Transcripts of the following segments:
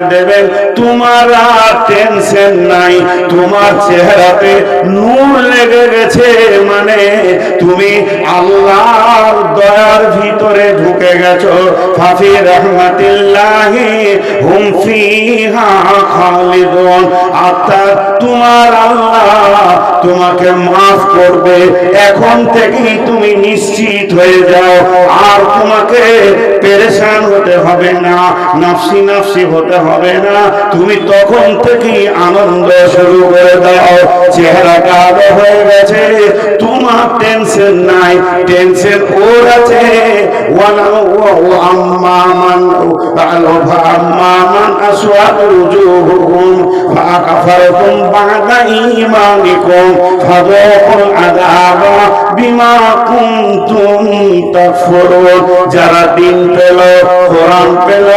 দেবেন, তোমার আর টেনশন নাই, তোমার চেহারাতে নূর লেগে গেছে, মানে তুমি আল্লাহর দয়ার ভিতরে ঢুকে গেছো। ফাফি রাহমাতিল্লাহি হুম ফিহা খালিদুন, অর্থাৎ তোমার আল্লাহ তোমাকে মাফ করবে। এখন থেকেই তুমি নিশ্চিত হয়ে যাও, আর তোমাকে পেরেশান হতে হবে না, নফসি নফসি হতে হবে না। তুমি তখন থেকেই আনন্দ শুরু করে দাও। চেহারা কালো হয়ে গেছে, তোমার টেনশন নাই, টেনশন ওর আছে। আম্মামান আসওয়াদুজুহুকুম ফাকাফারতুম বা'দা ঈমানিকুম ফাযাকুল আযাবা বিমা কুনতুম তাকফুরুন। যারা দিন পেল, কোরআন পেল,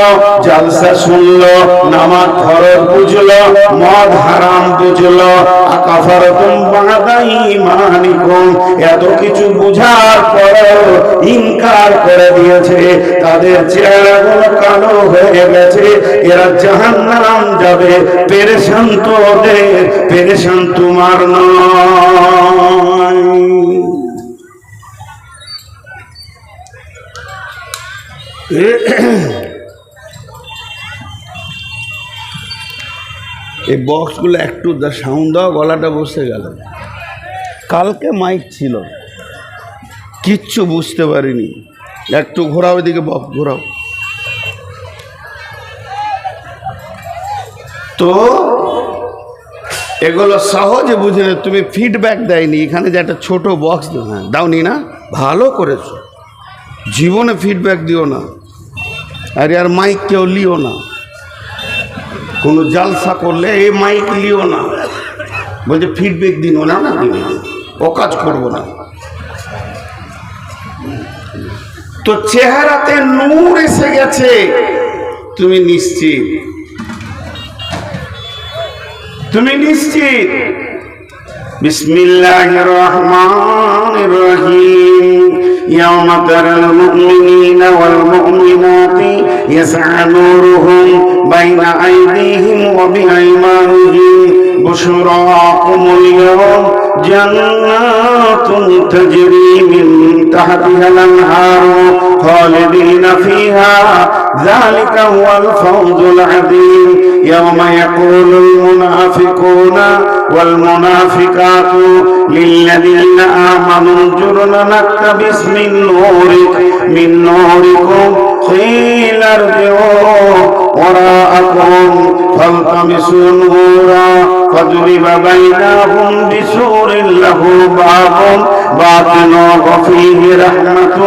জালসা শুনলো, নামাজ ফরজ বুঝলো, মদ হারাম বুঝলো, আকাফারতুম বা'দা ঈমানিকুম, এত কিছু বুঝার পরেও ইনকার করে দিয়েছে, তাদের চেহারাগুলো কালো হয়ে গেছে, এরা জাহান্নাম যাবে। পেরেশান তো ওদের, পেরেশান তোমার নয়। এই বক্সগুলো একটু সাউন্ড দাও, গলাটা বসে গেল। কালকে মাইক ছিল, কিচ্ছু বুঝতে পারিনি। একটু ঘোরাও, এদিকে বক্স ঘোরাও। তো এগুলো সহজে বুঝে না, তুমি ফিডব্যাক দেয়নি। এখানে যে একটা ছোট বক্স দাওনি না, ভালো করেছো। জীবনে ফিডব্যাক দিও না, আর আর মাইক কেউ লিও না। কোনো জালসা করলে এই মাইক লিও না, বলছে ফিডব্যাক দিন না, না দিন, ও কাজ করবো না। তো চেহারাতে নূর এসে গেছে, তুমি নিশ্চিত, তুমি নিশ্চিত। বিসমিল্লাহির রহমানির রহিম। ইয়াওমা তারাল মুমিনিনা ওয়াল মুমিনাতি ইয়াসআ নূরুহুম বাইনা আইদিহিম ওয়া বিআইমানিহিম বুশরাকুমুল ইয়াওম জান্নাতুন তাজরি মিন তাহতিহাল আনহার খালিদিনা ফিহা যালিকা হুয়াল ফাওজুল আযীম। ইয়াওমা ইয়াকুলুল মুনাফিকুনা ওয়াল মুনাফিকাতু লিল্লাযীনা আমানু জুরনা নাকতাবিস মিন নূরিকুম قيل ارجعوا وراءكم فالتمسوا نورا فضرب بينهم بسور له باب باطنه فيه رحمة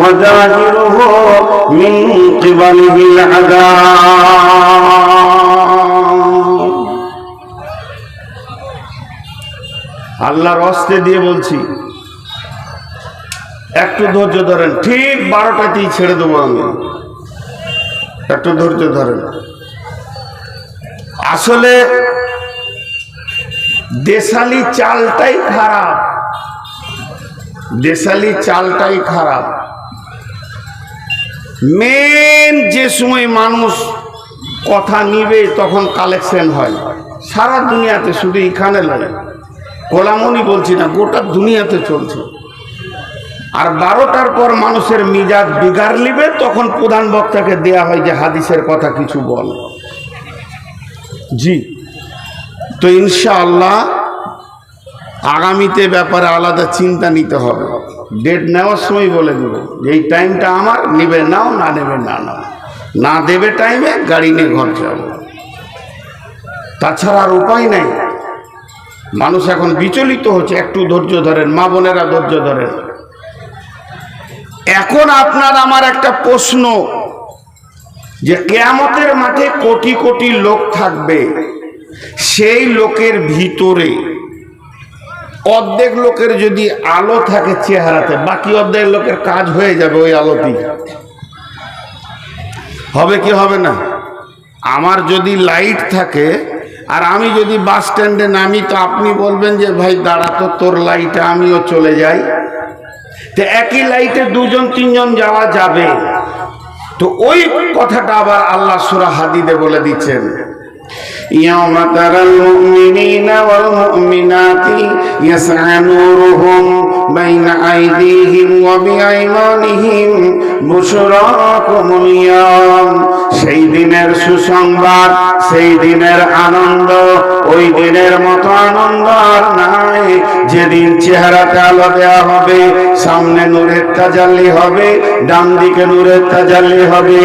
وظاهره من قبله العذاب। আল্লাহর ওয়াস্তে দিয়ে বলছি, একটু ধৈর্য ধরেন। ঠিক 12টাতেই ছেড়ে দেবো আমি, একটু ধৈর্য ধরেন। আসলে দেশালি চালটাই খারাপ, দেশালি চালটাই খারাপ। মেন যে সময় মানুষ কথা নিবে তখন কালেকশন হয় সারা দুনিয়াতে, শুধু এখানে নয়, গোলামনি বলছি না, গোটা দুনিয়াতে চলছে। আর 12টার পর মানুষের মিজাজ বিগাড় লিবে, তখন প্রধান বক্তাকে দেয়া হয় যে হাদিসের কথা কিছু বল। জি, তো ইনশাআল্লাহ আগামীতে ব্যাপারে আলাদা চিন্তা নিতে হবে। ডেট নেওয়ার সময় বলে দেব যে এই টাইমটা আমার, নেবে নাও, না নেবে না নাও, না দেবে টাইমে গাড়ি নিয়ে ঘর যাব। তাছাড়া আর উপায় নাই। মানুষ এখন বিচলিত হচ্ছে, একটু ধৈর্য ধরেন, মা বোনেরা ধৈর্য ধরেন। এখন আপনার আমার একটা প্রশ্ন, যে কিয়ামতের মাঠে কোটি কোটি লোক থাকবে, সেই লোকের ভিতরে অর্ধেক লোকের যদি আলো থাকে চেহারাতে, বাকি অর্ধেক লোকের কাজ হয়ে যাবে ওই আলোতেই। হবে কি হবে না? আমার যদি লাইট থাকে আর আমি যদি বাস স্ট্যান্ডে নামি, তো আপনি বলবেন যে ভাই দাঁড়া তো, তোর লাইটে আমিও চলে যাই। তো একই লাইটে দুজন তিনজন যাওয়া যাবে, তো ওই কথাটা আবার আল্লাহ সূরা হাদীদে বলে দিচ্ছেন, ইয়াওমা তারাল মুমিনিনা ওয়াল মুমিনাতি ইয়াসআ নূরুহুম বাইনা আইদিহিম ওয়া বিআইমানিহিম বুশরাকুমুল ইয়াওম। সেই দিনের সুসংবাদ, সেই দিনের আনন্দ, ওই দিনের মতো আনন্দ আর নাই। যেদিন চেহারাতে আলো দেওয়া হবে, সামনে নূরের তাজাল্লি হবে, ডান দিকে নূরের তাজাল্লি হবে।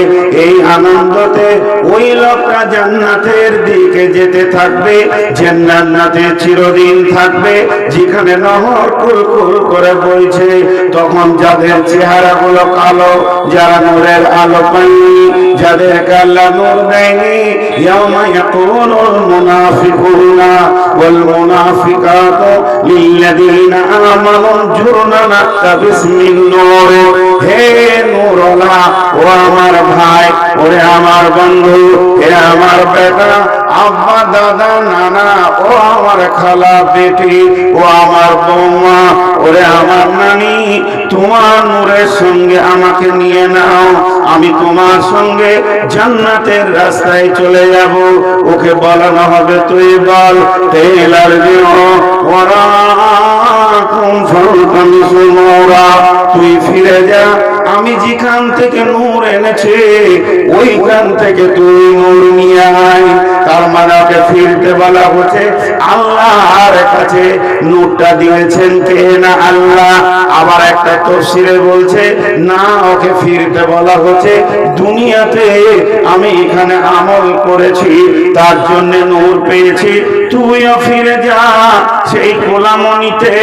এই আনন্দতে ওই লোকটা জান্নাতের দিকে যেতে থাকবে, জান্নাতে চিরদিন থাকবে, যেখানে নহর কুলকুল করে বইছে। তখন যাদের চেহারাগুলো কালো, যারা নূরের আলো পায়নি, যাদেরকে আল্লাহ নূর দেয়নি, ইয়াউমা ইয়াকুলুল মুনাফিকুনা ওয়াল মুনাফিকাতু লিল্লাযীনা আমানু জুরনা নাকতাবিস মিন নূর। হে নূরওয়ালা, ও আমার ভাই, ওরে আমার বন্ধু, হে আমার বেটা, আব্বা, দাদা, নানা, ও আমার খালা বেটি, ও আমার বৌমা, ওরে আমার নানি, তোমার নূরের সঙ্গে আমাকে নিয়ে নাও, আমি তোমার সঙ্গে জান্নাতের রাস্তায় চলে যাব। ওকে বলানো হবে, তুই বল তেলার দিও ওরা কোন ফলকামিসুল মওরা, তুই ফিরে যা, আমি যেখান থেকে নূর এনেছি ওইখান থেকে তুই নূর নিয়ে আয়। তার মানে ওকে ফিরতে বলা হচ্ছে, আল্লাহর কাছে নূরটা দিয়েছেন কে? না আল্লাহ। আবার একটা তাফসীরে বলছে না, ওকে ফিরতে বলা হচ্ছে, দুনিয়াতে আমি এখানে আমল করেছি, তার জন্য নূর পেয়েছি, তুইও ফিরে যা সেই কোলামনিতে,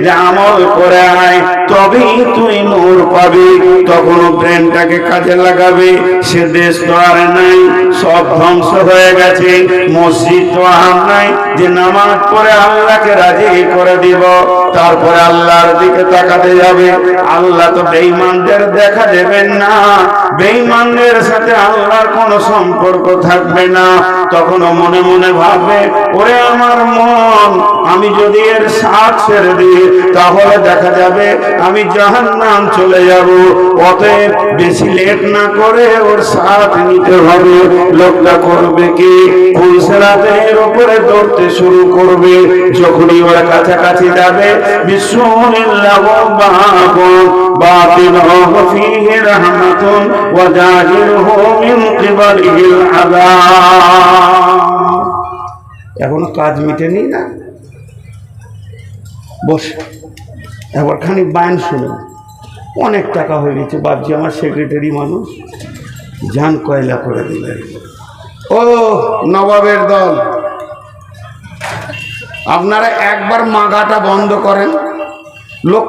যে আমল করে আয়, তবেই তুই নূর পাবি। তখন ব্রেনটাকে কাজে লাগাবে। সে দেশ তো আর নাই, সব ধ্বংস হয়ে গেছে, মসজিদ তো আর নাই যে নামাজ পড়ে আল্লাহকে রাজি করে দিব। তারপরে আল্লাহর দিকে তাকাতে যাবে, আল্লাহ তো বেঈমানদের দেখা দেবেন না, বেঈমানদের সাথে আল্লাহর কোনো সম্পর্ক থাকবে না। তখনও মনে মনে ভাববে, ওরে আমার মন, আমি যদি এর সাথ ছেড়ে দিই তাহলে দেখা যাবে আমি জাহান্নাম চলে যাব। অতএব বেশি লেট না করে ওর সাথ নিতে হবে। লোকটা করবে কি? ফুলসেরাতের উপরে দৌড়তে শুরু করবে। যখনই ওর কাছাকাছি যাবে, বিসমিল্লাহ বাবু বাতিনুহু ফীহি রাহমাতুন ওয়া জাহিরুহু মিন কিবালিল আযাব। এখনো কাজ মিটেনি না, বস এবার খানিক বায়ান শুনুন। অনেক টাকা হয়ে গেছে, বাপজি আমার সেক্রেটারি মানুষ, জান কয়লা করে দিলেন। ও নবাবের দল, আপনারা একবার মাগাটা বন্ধ করেন। লোক